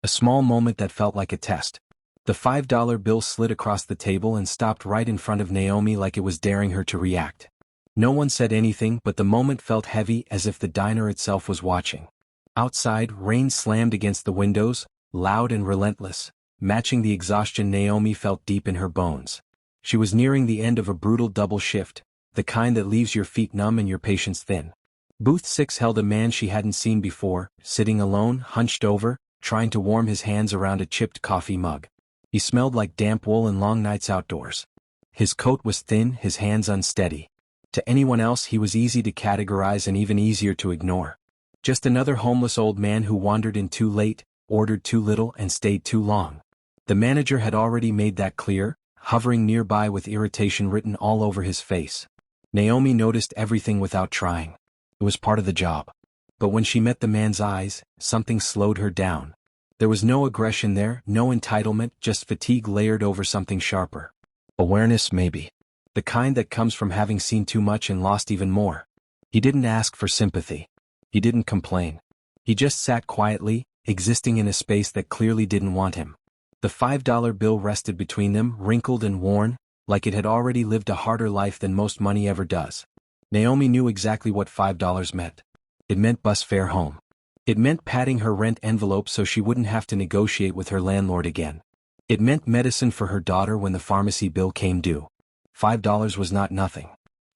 A small moment that felt like a test. The $5 bill slid across the table and stopped right in front of Naomi like it was daring her to react. No one said anything, but the moment felt heavy, as if the diner itself was watching. Outside, rain slammed against the windows, loud and relentless, matching the exhaustion Naomi felt deep in her bones. She was nearing the end of a brutal double shift, the kind that leaves your feet numb and your patience thin. Booth 6 held a man she hadn't seen before, sitting alone, hunched over, trying to warm his hands around a chipped coffee mug. He smelled like damp wool and long nights outdoors. His coat was thin, his hands unsteady. To anyone else he was easy to categorize and even easier to ignore. Just another homeless old man who wandered in too late, ordered too little and stayed too long. The manager had already made that clear, hovering nearby with irritation written all over his face. Naomi noticed everything without trying. It was part of the job. But when she met the man's eyes, something slowed her down. There was no aggression there, no entitlement, just fatigue layered over something sharper. Awareness, maybe. The kind that comes from having seen too much and lost even more. He didn't ask for sympathy. He didn't complain. He just sat quietly, existing in a space that clearly didn't want him. The $5 bill rested between them, wrinkled and worn, like it had already lived a harder life than most money ever does. Naomi knew exactly what $5 meant. It meant bus fare home. It meant padding her rent envelope so she wouldn't have to negotiate with her landlord again. It meant medicine for her daughter when the pharmacy bill came due. $5 was not nothing.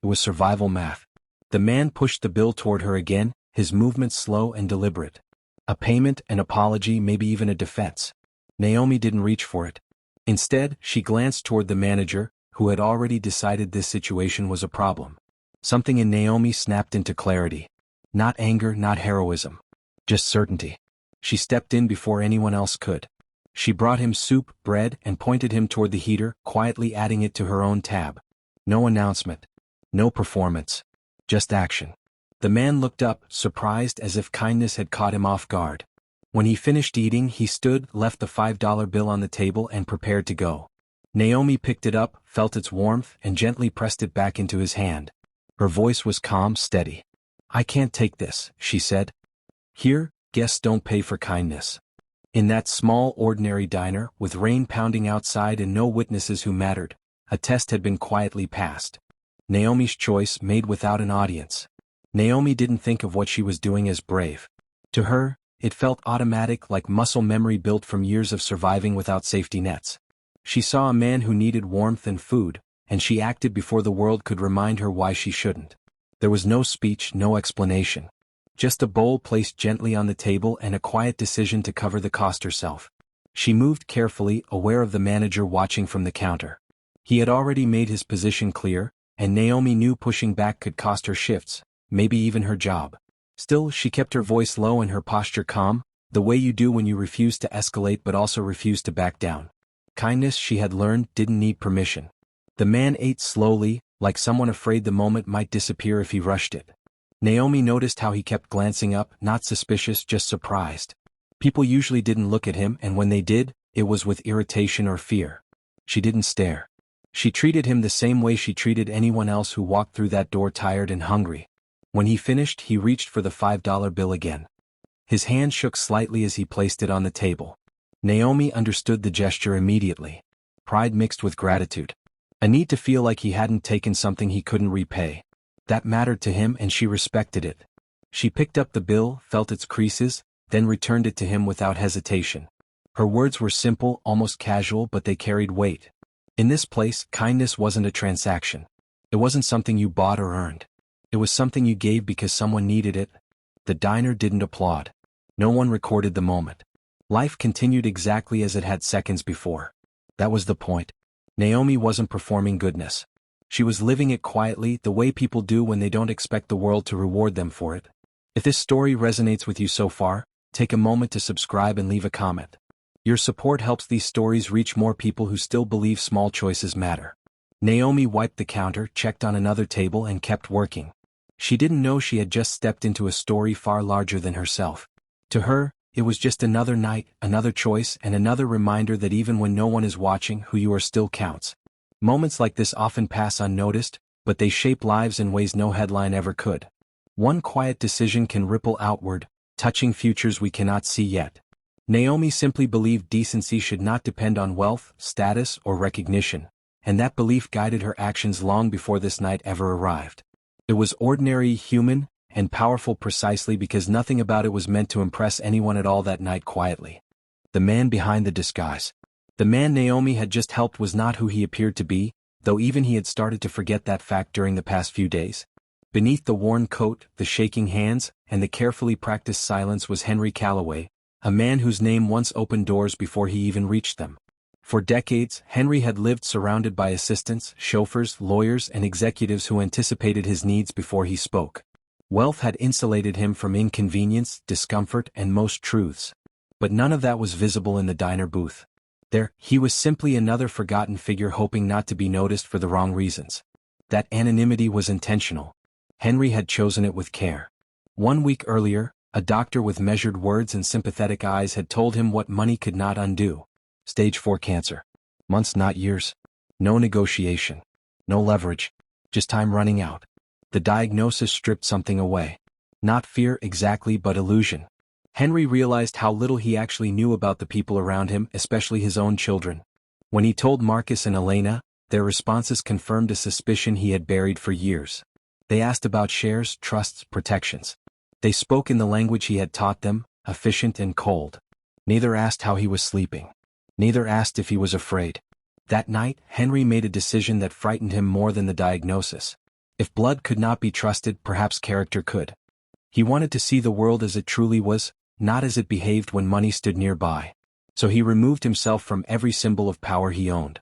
It was survival math. The man pushed the bill toward her again, his movements slow and deliberate. A payment, an apology, maybe even a defense. Naomi didn't reach for it. Instead, she glanced toward the manager, who had already decided this situation was a problem. Something in Naomi snapped into clarity. Not anger, not heroism. Just certainty. She stepped in before anyone else could. She brought him soup, bread, and pointed him toward the heater, quietly adding it to her own tab. No announcement. No performance. Just action. The man looked up, surprised, as if kindness had caught him off guard. When he finished eating, he stood, left the $5 bill on the table and prepared to go. Naomi picked it up, felt its warmth, and gently pressed it back into his hand. Her voice was calm, steady. "I can't take this," she said. Here, guests don't pay for kindness. In that small, ordinary diner, with rain pounding outside and no witnesses who mattered, a test had been quietly passed. Naomi's choice made without an audience. Naomi didn't think of what she was doing as brave. To her, it felt automatic, like muscle memory built from years of surviving without safety nets. She saw a man who needed warmth and food, and she acted before the world could remind her why she shouldn't. There was no speech, no explanation. Just a bowl placed gently on the table and a quiet decision to cover the cost herself. She moved carefully, aware of the manager watching from the counter. He had already made his position clear, and Naomi knew pushing back could cost her shifts, maybe even her job. Still, she kept her voice low and her posture calm, the way you do when you refuse to escalate but also refuse to back down. Kindness, she had learned, didn't need permission. The man ate slowly, like someone afraid the moment might disappear if he rushed it. Naomi noticed how he kept glancing up, not suspicious, just surprised. People usually didn't look at him, and when they did, it was with irritation or fear. She didn't stare. She treated him the same way she treated anyone else who walked through that door tired and hungry. When he finished, he reached for the $5 bill again. His hand shook slightly as he placed it on the table. Naomi understood the gesture immediately. Pride mixed with gratitude. A need to feel like he hadn't taken something he couldn't repay. That mattered to him and she respected it. She picked up the bill, felt its creases, then returned it to him without hesitation. Her words were simple, almost casual, but they carried weight. In this place, kindness wasn't a transaction. It wasn't something you bought or earned. It was something you gave because someone needed it. The diner didn't applaud. No one recorded the moment. Life continued exactly as it had seconds before. That was the point. Naomi wasn't performing goodness. She was living it quietly, the way people do when they don't expect the world to reward them for it. If this story resonates with you so far, take a moment to subscribe and leave a comment. Your support helps these stories reach more people who still believe small choices matter. Naomi wiped the counter, checked on another table, and kept working. She didn't know she had just stepped into a story far larger than herself. To her, it was just another night, another choice, and another reminder that even when no one is watching, who you are still counts. Moments like this often pass unnoticed, but they shape lives in ways no headline ever could. One quiet decision can ripple outward, touching futures we cannot see yet. Naomi simply believed decency should not depend on wealth, status, or recognition, and that belief guided her actions long before this night ever arrived. It was ordinary, human, and powerful precisely because nothing about it was meant to impress anyone at all that night. Quietly. The man behind the disguise. The man Naomi had just helped was not who he appeared to be, though even he had started to forget that fact during the past few days. Beneath the worn coat, the shaking hands, and the carefully practiced silence was Henry Calloway, a man whose name once opened doors before he even reached them. For decades, Henry had lived surrounded by assistants, chauffeurs, lawyers, and executives who anticipated his needs before he spoke. Wealth had insulated him from inconvenience, discomfort, and most truths. But none of that was visible in the diner booth. There, he was simply another forgotten figure hoping not to be noticed for the wrong reasons. That anonymity was intentional. Henry had chosen it with care. 1 week earlier, a doctor with measured words and sympathetic eyes had told him what money could not undo. Stage 4 cancer. Months, not years. No negotiation. No leverage. Just time running out. The diagnosis stripped something away. Not fear exactly, but illusion. Henry realized how little he actually knew about the people around him, especially his own children. When he told Marcus and Elena, their responses confirmed a suspicion he had buried for years. They asked about shares, trusts, protections. They spoke in the language he had taught them, efficient and cold. Neither asked how he was sleeping. Neither asked if he was afraid. That night, Henry made a decision that frightened him more than the diagnosis. If blood could not be trusted, perhaps character could. He wanted to see the world as it truly was, not as it behaved when money stood nearby. So he removed himself from every symbol of power he owned.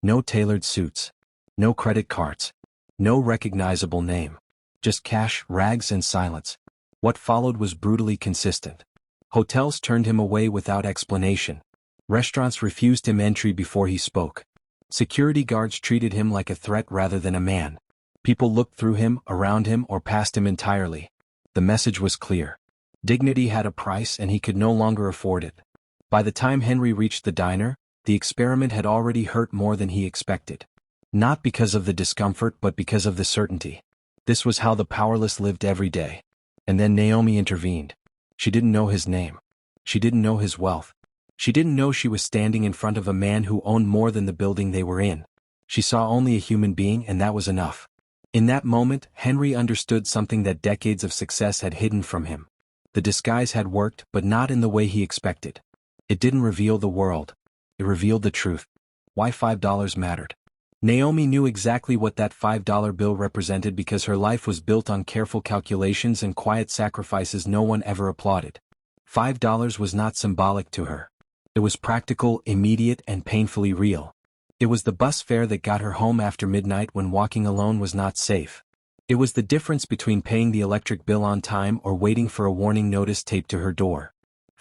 No tailored suits. No credit cards. No recognizable name. Just cash, rags, and silence. What followed was brutally consistent. Hotels turned him away without explanation. Restaurants refused him entry before he spoke. Security guards treated him like a threat rather than a man. People looked through him, around him, or past him entirely. The message was clear. Dignity had a price and he could no longer afford it. By the time Henry reached the diner, the experiment had already hurt more than he expected. Not because of the discomfort but because of the certainty. This was how the powerless lived every day. And then Naomi intervened. She didn't know his name. She didn't know his wealth. She didn't know she was standing in front of a man who owned more than the building they were in. She saw only a human being, and that was enough. In that moment, Henry understood something that decades of success had hidden from him. The disguise had worked, but not in the way he expected. It didn't reveal the world. It revealed the truth. Why $5 mattered. Naomi knew exactly what that $5 bill represented because her life was built on careful calculations and quiet sacrifices no one ever applauded. $5 was not symbolic to her. It was practical, immediate, and painfully real. It was the bus fare that got her home after midnight when walking alone was not safe. It was the difference between paying the electric bill on time or waiting for a warning notice taped to her door.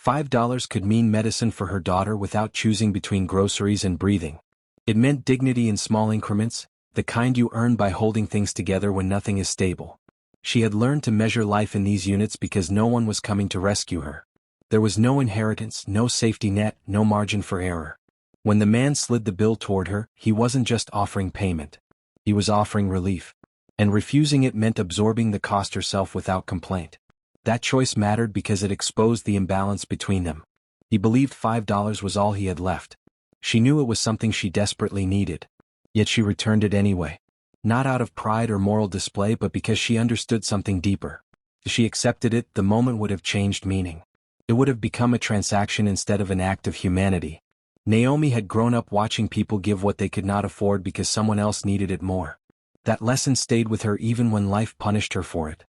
$5 could mean medicine for her daughter without choosing between groceries and breathing. It meant dignity in small increments, the kind you earn by holding things together when nothing is stable. She had learned to measure life in these units because no one was coming to rescue her. There was no inheritance, no safety net, no margin for error. When the man slid the bill toward her, he wasn't just offering payment. He was offering relief. And refusing it meant absorbing the cost herself without complaint. That choice mattered because it exposed the imbalance between them. He believed $5 was all he had left. She knew it was something she desperately needed. Yet she returned it anyway. Not out of pride or moral display but because she understood something deeper. If she accepted it, the moment would have changed meaning. It would have become a transaction instead of an act of humanity. Naomi had grown up watching people give what they could not afford because someone else needed it more. That lesson stayed with her even when life punished her for it.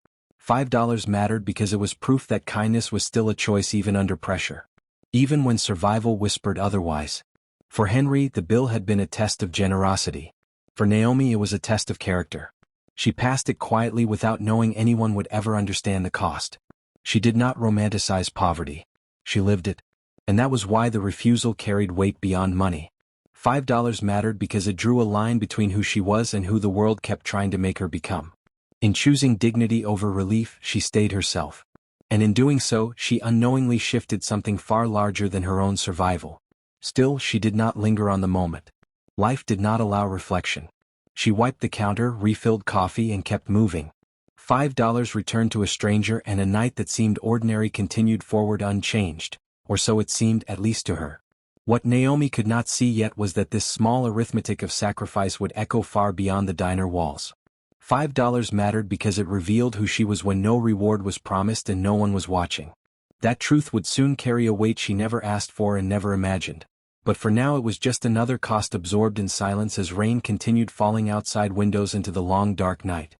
$5 mattered because it was proof that kindness was still a choice even under pressure. Even when survival whispered otherwise. For Henry, the bill had been a test of generosity. For Naomi, it was a test of character. She passed it quietly without knowing anyone would ever understand the cost. She did not romanticize poverty. She lived it. And that was why the refusal carried weight beyond money. $5 mattered because it drew a line between who she was and who the world kept trying to make her become. In choosing dignity over relief, she stayed herself. And in doing so, she unknowingly shifted something far larger than her own survival. Still, she did not linger on the moment. Life did not allow reflection. She wiped the counter, refilled coffee, and kept moving. $5 returned to a stranger and a night that seemed ordinary continued forward unchanged. or so it seemed at least to her. What Naomi could not see yet was that this small arithmetic of sacrifice would echo far beyond the diner walls. $5 mattered because it revealed who she was when no reward was promised and no one was watching. That truth would soon carry a weight she never asked for and never imagined. But for now it was just another cost absorbed in silence as rain continued falling outside windows into the long dark night.